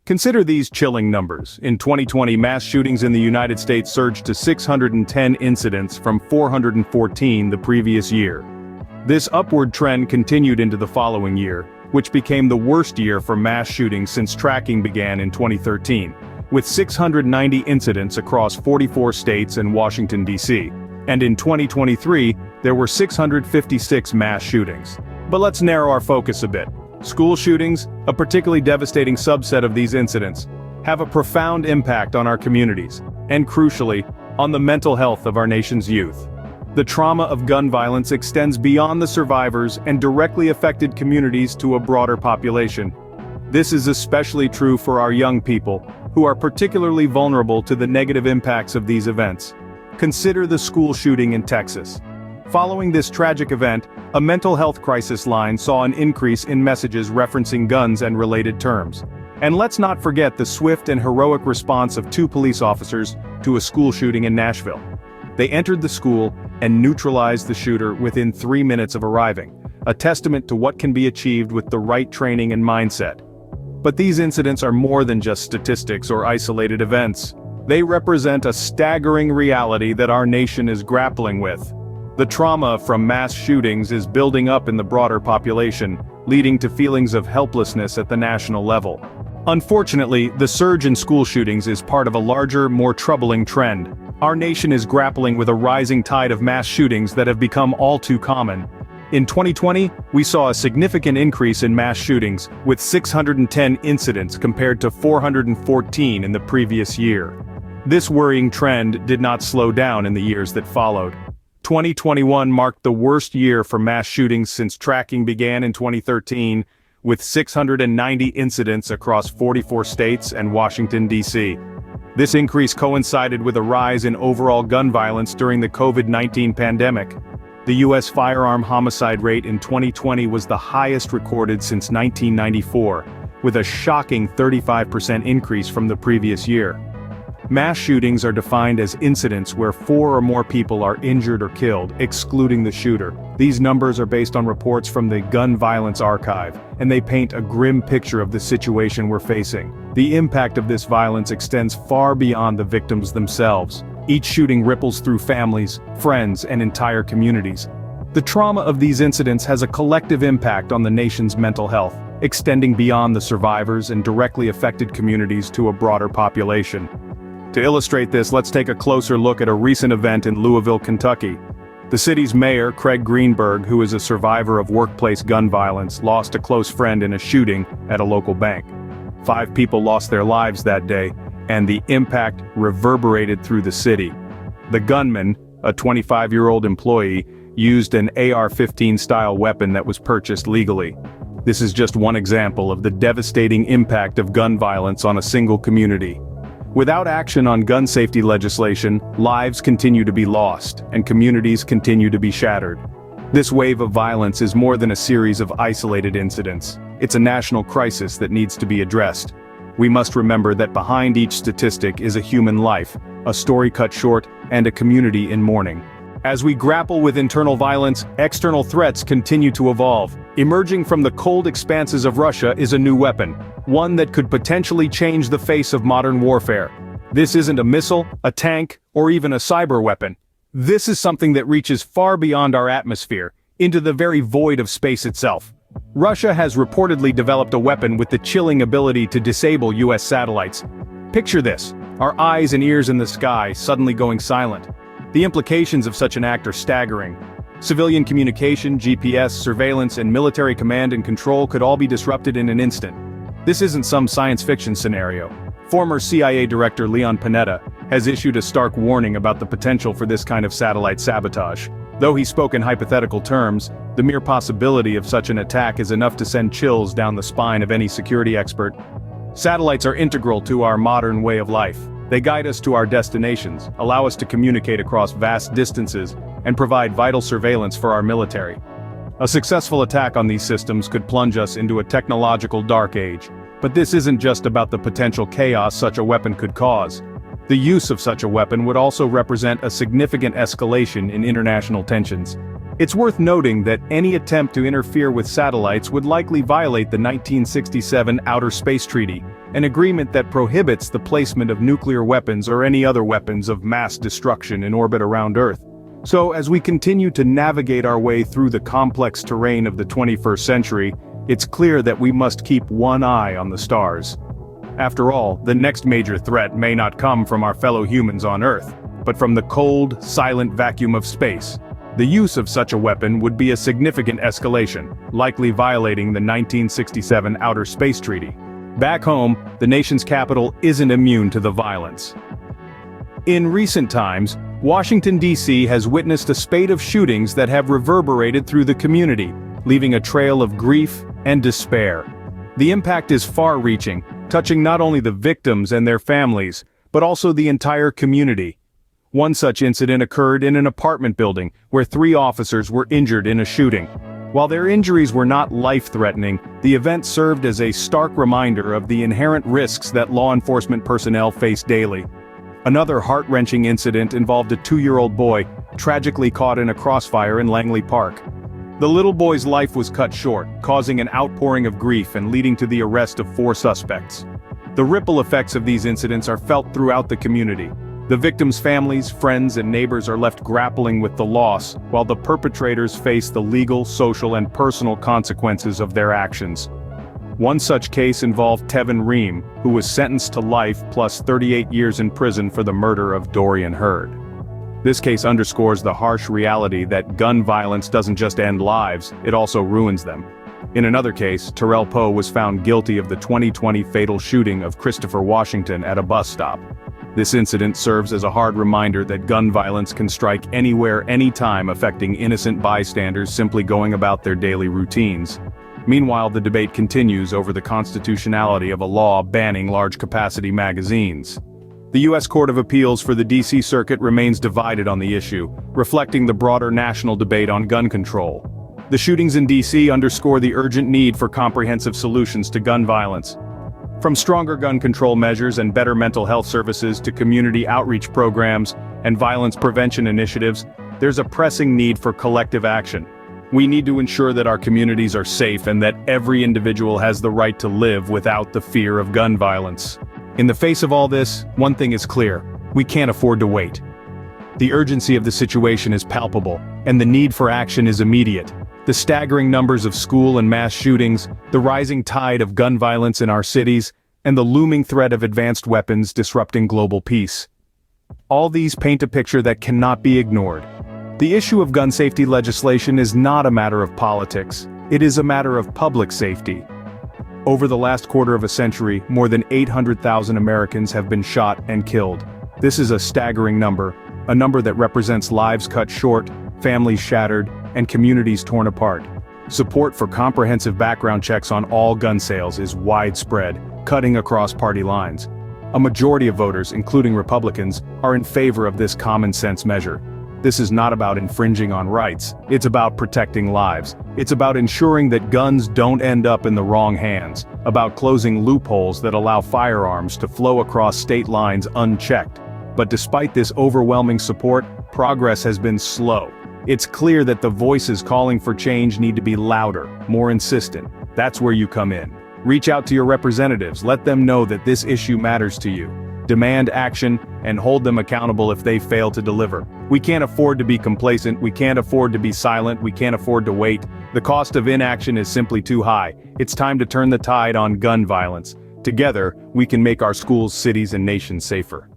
Consider these chilling numbers. In 2020, mass shootings in the United States surged to 610 incidents from 414 the previous year. This upward trend continued into the following year, which became the worst year for mass shootings since tracking began in 2013, with 690 incidents across 44 states and Washington, D.C. And in 2023, there were 656 mass shootings. But let's narrow our focus a bit. School shootings, a particularly devastating subset of these incidents, have a profound impact on our communities, and crucially, on the mental health of our nation's youth. The trauma of gun violence extends beyond the survivors and directly affected communities to a broader population. This is especially true for our young people, who are particularly vulnerable to the negative impacts of these events. Consider the school shooting in Texas. Following this tragic event, a mental health crisis line saw an increase in messages referencing guns and related terms. And let's not forget the swift and heroic response of 2 police officers to a school shooting in Nashville. They entered the school and neutralized the shooter within 3 minutes of arriving, a testament to what can be achieved with the right training and mindset. But these incidents are more than just statistics or isolated events. They represent a staggering reality that our nation is grappling with. The trauma from mass shootings is building up in the broader population, leading to feelings of helplessness at the national level. Unfortunately, the surge in school shootings is part of a larger, more troubling trend. Our nation is grappling with a rising tide of mass shootings that have become all too common. In 2020, we saw a significant increase in mass shootings, with 610 incidents compared to 414 in the previous year. This worrying trend did not slow down in the years that followed. 2021 marked the worst year for mass shootings since tracking began in 2013, with 690 incidents across 44 states and Washington, D.C. This increase coincided with a rise in overall gun violence during the COVID-19 pandemic. The U.S. firearm homicide rate in 2020 was the highest recorded since 1994, with a shocking 35% increase from the previous year. Mass shootings are defined as incidents where 4 or more people are injured or killed, excluding the shooter. These numbers are based on reports from the Gun Violence Archive, and they paint a grim picture of the situation we're facing. The impact of this violence extends far beyond the victims themselves. Each shooting ripples through families, friends, and entire communities. The trauma of these incidents has a collective impact on the nation's mental health, extending beyond the survivors and directly affected communities to a broader population. To illustrate this, let's take a closer look at a recent event in Louisville, Kentucky. The city's mayor, Craig Greenberg, who is a survivor of workplace gun violence, lost a close friend in a shooting at a local bank. 5 people lost their lives that day, and the impact reverberated through the city. The gunman, a 25-year-old employee, used an AR-15 style weapon that was purchased legally. This is just one example of the devastating impact of gun violence on a single community. Without action on gun safety legislation, lives continue to be lost, and communities continue to be shattered. This wave of violence is more than a series of isolated incidents. It's a national crisis that needs to be addressed. We must remember that behind each statistic is a human life, a story cut short, and a community in mourning. As we grapple with internal violence, external threats continue to evolve. Emerging from the cold expanses of Russia is a new weapon, one that could potentially change the face of modern warfare. This isn't a missile, a tank, or even a cyber weapon. This is something that reaches far beyond our atmosphere, into the very void of space itself. Russia has reportedly developed a weapon with the chilling ability to disable US satellites. Picture this, our eyes and ears in the sky suddenly going silent. The implications of such an act are staggering. Civilian communication, GPS, surveillance, and military command and control could all be disrupted in an instant. This isn't some science fiction scenario. Former CIA Director Leon Panetta has issued a stark warning about the potential for this kind of satellite sabotage. Though he spoke in hypothetical terms, the mere possibility of such an attack is enough to send chills down the spine of any security expert. Satellites are integral to our modern way of life. They guide us to our destinations, allow us to communicate across vast distances, and provide vital surveillance for our military. A successful attack on these systems could plunge us into a technological dark age. But this isn't just about the potential chaos such a weapon could cause. The use of such a weapon would also represent a significant escalation in international tensions. It's worth noting that any attempt to interfere with satellites would likely violate the 1967 Outer Space Treaty, an agreement that prohibits the placement of nuclear weapons or any other weapons of mass destruction in orbit around Earth. So, as we continue to navigate our way through the complex terrain of the 21st century, it's clear that we must keep one eye on the stars. After all, the next major threat may not come from our fellow humans on Earth, but from the cold, silent vacuum of space. The use of such a weapon would be a significant escalation, likely violating the 1967 Outer Space Treaty. Back home, the nation's capital isn't immune to the violence. In recent times, Washington, D.C. has witnessed a spate of shootings that have reverberated through the community, leaving a trail of grief and despair. The impact is far-reaching, touching not only the victims and their families, but also the entire community. One such incident occurred in an apartment building, where 3 officers were injured in a shooting. While their injuries were not life-threatening, the event served as a stark reminder of the inherent risks that law enforcement personnel face daily. Another heart-wrenching incident involved a 2-year-old boy, tragically caught in a crossfire in Langley Park. The little boy's life was cut short, causing an outpouring of grief and leading to the arrest of 4 suspects. The ripple effects of these incidents are felt throughout the community. The victims' families, friends, and neighbors are left grappling with the loss, while the perpetrators face the legal, social, and personal consequences of their actions. One such case involved Tevin Ream, who was sentenced to life plus 38 years in prison for the murder of Dorian Hurd. This case underscores the harsh reality that gun violence doesn't just end lives, it also ruins them. In another case, Terrell Poe was found guilty of the 2020 fatal shooting of Christopher Washington at a bus stop. This incident serves as a hard reminder that gun violence can strike anywhere, anytime, affecting innocent bystanders simply going about their daily routines. Meanwhile, the debate continues over the constitutionality of a law banning large-capacity magazines. The U.S. Court of Appeals for the D.C. Circuit remains divided on the issue, reflecting the broader national debate on gun control. The shootings in D.C. underscore the urgent need for comprehensive solutions to gun violence. From stronger gun control measures and better mental health services to community outreach programs and violence prevention initiatives, there's a pressing need for collective action. We need to ensure that our communities are safe and that every individual has the right to live without the fear of gun violence. In the face of all this, one thing is clear: we can't afford to wait. The urgency of the situation is palpable, and the need for action is immediate. The staggering numbers of school and mass shootings, the rising tide of gun violence in our cities, and the looming threat of advanced weapons disrupting global peace. All these paint a picture that cannot be ignored. The issue of gun safety legislation is not a matter of politics, it is a matter of public safety. Over the last quarter of a century, more than 800,000 Americans have been shot and killed. This is a staggering number, a number that represents lives cut short, families shattered, and communities torn apart. Support for comprehensive background checks on all gun sales is widespread, cutting across party lines. A majority of voters, including Republicans, are in favor of this common-sense measure. This is not about infringing on rights, it's about protecting lives. It's about ensuring that guns don't end up in the wrong hands, about closing loopholes that allow firearms to flow across state lines unchecked. But despite this overwhelming support, progress has been slow. It's clear that the voices calling for change need to be louder, more insistent. That's where you come in. Reach out to your representatives, let them know that this issue matters to you. Demand action, and hold them accountable if they fail to deliver. We can't afford to be complacent, we can't afford to be silent, we can't afford to wait. The cost of inaction is simply too high. It's time to turn the tide on gun violence. Together, we can make our schools, cities, and nations safer.